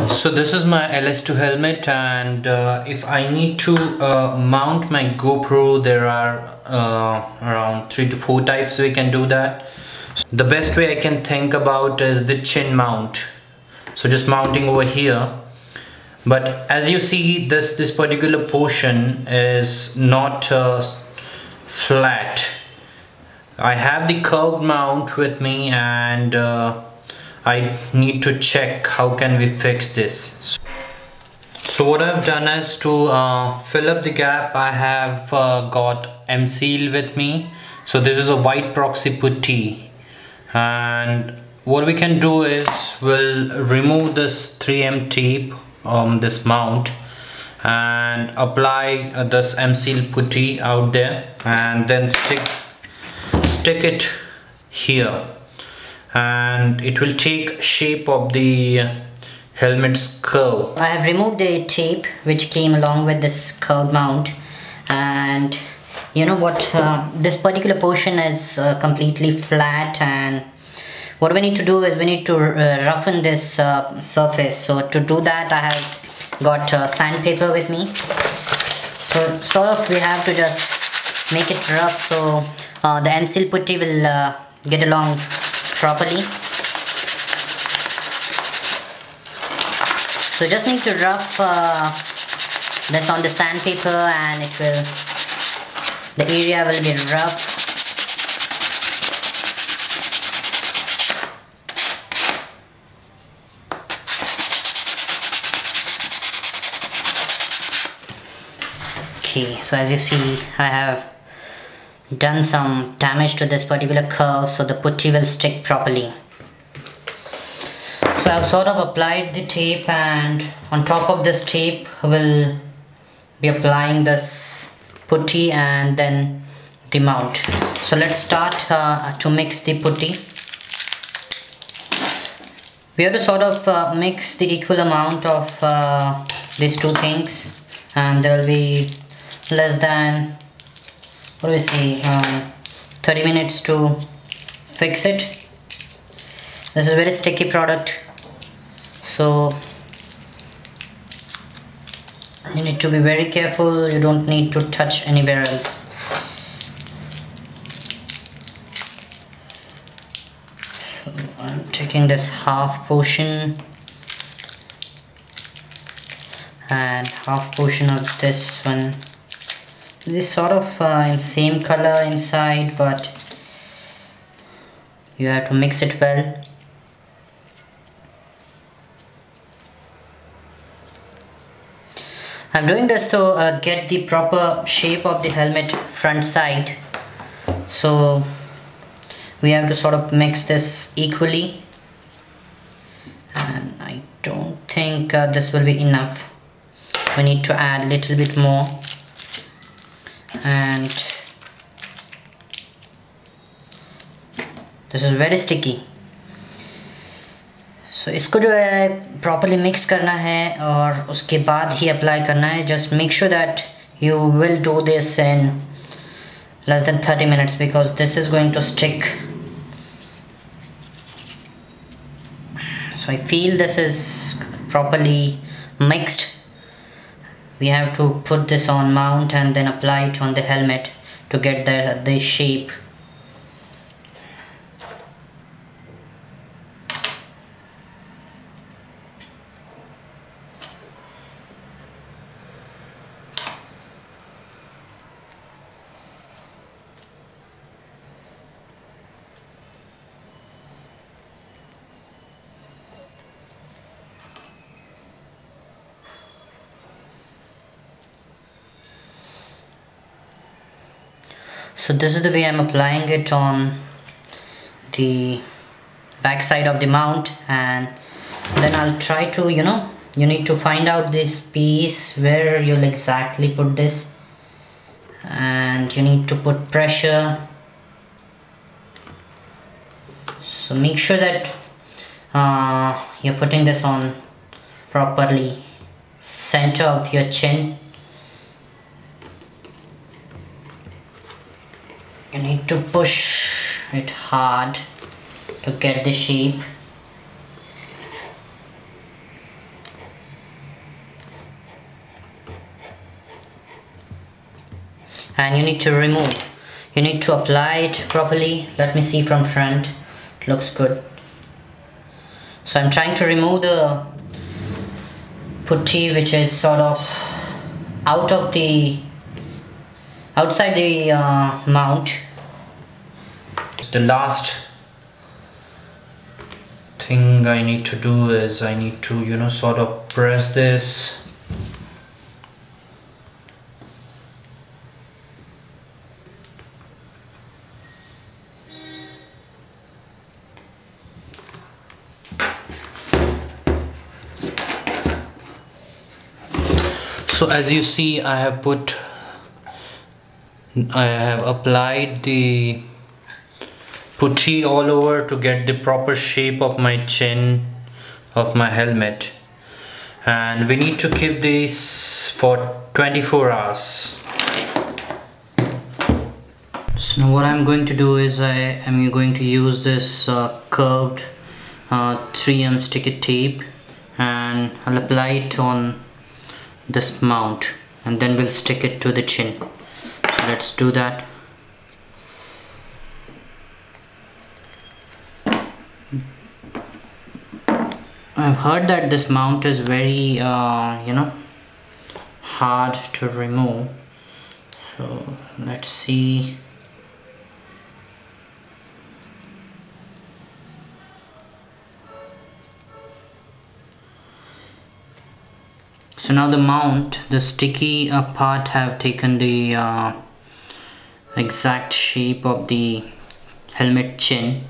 So this is my LS2 helmet, and if I need to mount my GoPro, there are around 3 to 4 types we can do that. So the best way I can think about is the chin mount. So just mounting over here. But as you see, this particular portion is not flat. I have the curved mount with me, and I need to check how can we fix this. So what I've done is to fill up the gap. I have got M-Seal with me. So this is a white proxy putty, and what we can do is we'll remove this 3M tape this mount and apply this M-Seal putty out there, and then stick it here, and it will take shape of the helmet's curve. I have removed the tape which came along with this curved mount, and you know what, this particular portion is completely flat, and what we need to do is we need to roughen this surface. So to do that, I have got sandpaper with me. So sort of we have to just make it rough so the M-Seal putty will get along properly. So just need to rough this on the sandpaper, and the area will be rough. Okay, so as you see, I have done some damage to this particular curve, so the putty will stick properly. So I've sort of applied the tape, and on top of this tape will be applying this putty and then the mount. So let's start to mix the putty. We have to sort of mix the equal amount of these two things, and there will be less than, what do we say, 30 minutes to fix it. This is a very sticky product, so you need to be very careful. You don't need to touch anywhere else. So I'm taking this half portion and half portion of this one. This is sort of in same color inside, but you have to mix it well. I'm doing this to get the proper shape of the helmet front side. So we have to sort of mix this equally, and I don't think this will be enough. We need to add a little bit more, and this is very sticky. So इसको जो है properly mix करना है और उसके बाद ही apply करना है. Just make sure that you will do this in less than 30 minutes because this is going to stick. So I feel this is properly mixed. We have to put this on mount and then apply it on the helmet to get the shape. So this is the way I'm applying it on the back side of the mount, and then I'll try to, you need to find out this piece where you'll exactly put this, and you need to put pressure. So make sure that you're putting this on properly center of your chin. You need to push it hard to get the shape. and you need to remove. You need to apply it properly. Let me see from front. It looks good. So I'm trying to remove the putty which is sort of outside the mount. The last thing I need to do is I need to sort of press this. So as you see, I have applied the putty all over to get the proper shape of my chin of my helmet, and we need to keep this for 24 hours. So now what I'm going to do is I am going to use this curved 3M sticky tape, and I'll apply it on this mount, and then we'll stick it to the chin. So let's do that. I've heard that this mount is very hard to remove, so let's see. So now the mount, the sticky part have taken the exact shape of the helmet chin.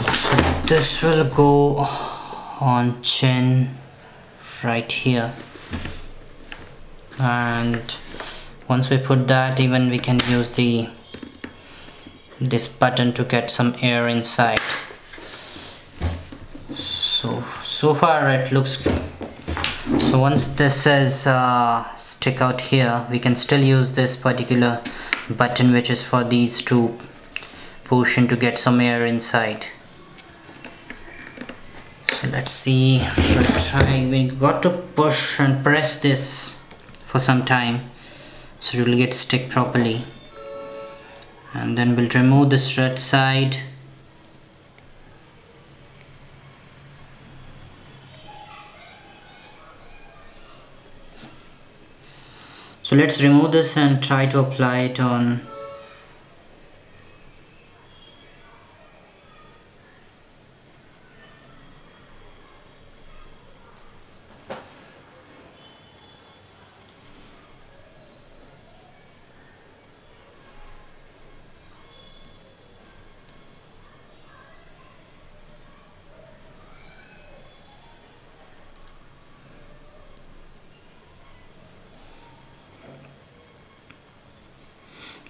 So this will go on chin right here, and once we put that, even we can use this button to get some air inside. So far it looks good. So once this is stick out here, we can still use this particular button which is for these two portion to get some air inside. So let's see, we'll try. We got to push and press this for some time so it will get stick properly, and then we'll remove this red side. So let's remove this and try to apply it on.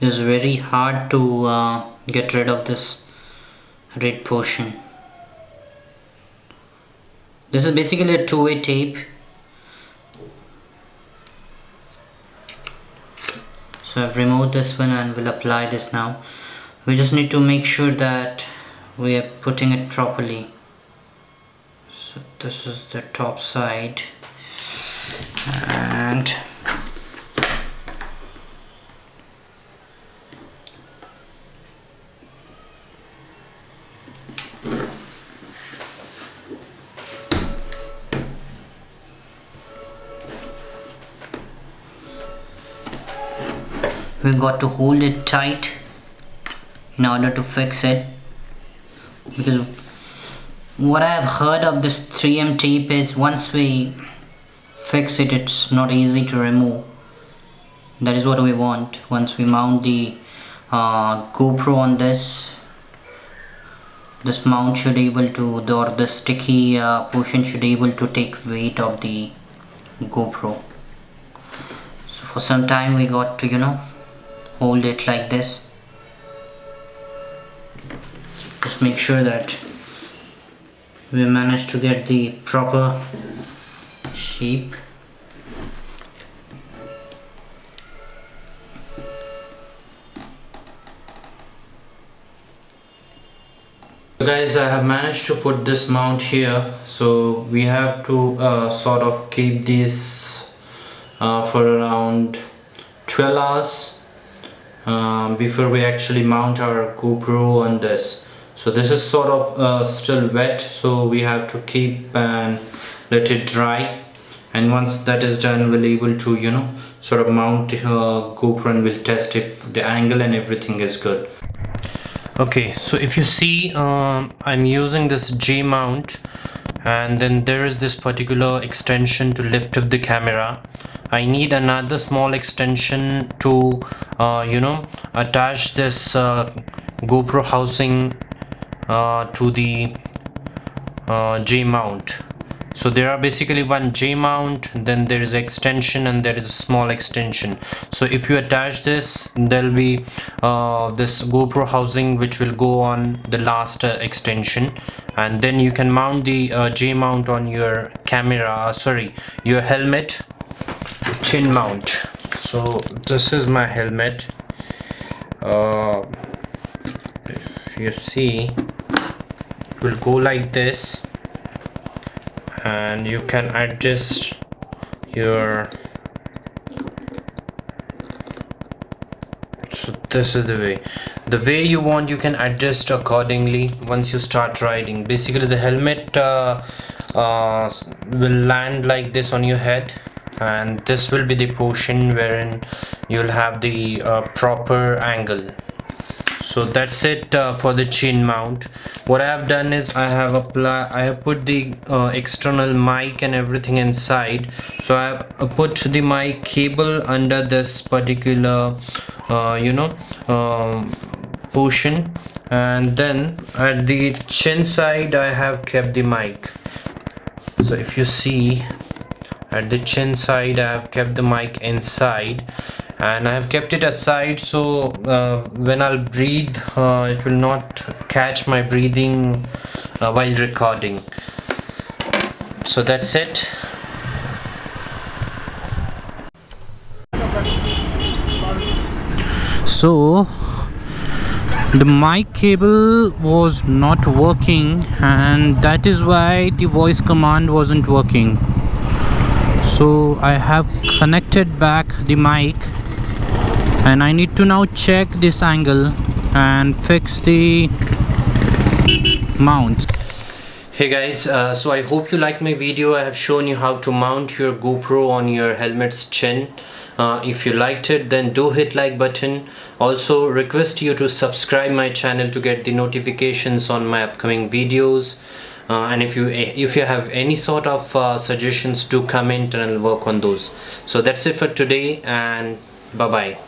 It's very hard to get rid of this red portion. This is basically a two-way tape. So I've removed this one and will apply this now. We just need to make sure that we are putting it properly. So this is the top side, and we got to hold it tight in order to fix it, because what I have heard of this 3M tape is once we fix it, it's not easy to remove. That is what we want. Once we mount the GoPro on this mount should able to, or the sticky portion should able to take weight of the GoPro. So for some time we got to hold it like this. Just make sure that we manage to get the proper shape. guys, I have managed to put this mount here. So we have to sort of keep this for around 12 hours before we actually mount our GoPro on this. So this is sort of still wet, so we have to keep and let it dry, and once that is done we'll able to, you know, sort of mount GoPro, and we'll test if the angle and everything is good. Okay, so if you see, I'm using this J mount, and then there is this particular extension to lift up the camera. I need another small extension to you know, attach this GoPro housing to the J mount. So there are basically one J mount, then there is extension, and there is a small extension. So if you attach this, there'll be this GoPro housing which will go on the last extension, and then you can mount the J mount on your camera, sorry, your helmet chin mount. So this is my helmet. If you see, it will go like this, and you can adjust your, so this is the way you want. You can adjust accordingly once you start riding. Basically the helmet will land like this on your head, and this will be the portion wherein you'll have the proper angle. So that's it for the chin mount. What I have done is I have put the external mic and everything inside. So I have put the mic cable under this particular you know, portion, and then at the chin side I have kept the mic. So if you see, at the chin side I have kept the mic inside, and I have kept it aside, so when I'll breathe it will not catch my breathing while recording. So that's it. So the mic cable was not working, and that is why the voice command wasn't working. So I have connected back the mic, and I need to now check this angle and fix the mount. Hey guys, so I hope you liked my video. I have shown you how to mount your GoPro on your helmet's chin. If you liked it, then do hit like button. Also request you to subscribe my channel to get the notifications on my upcoming videos. And if you have any sort of suggestions, do comment and I'll work on those. So that's it for today, and bye bye.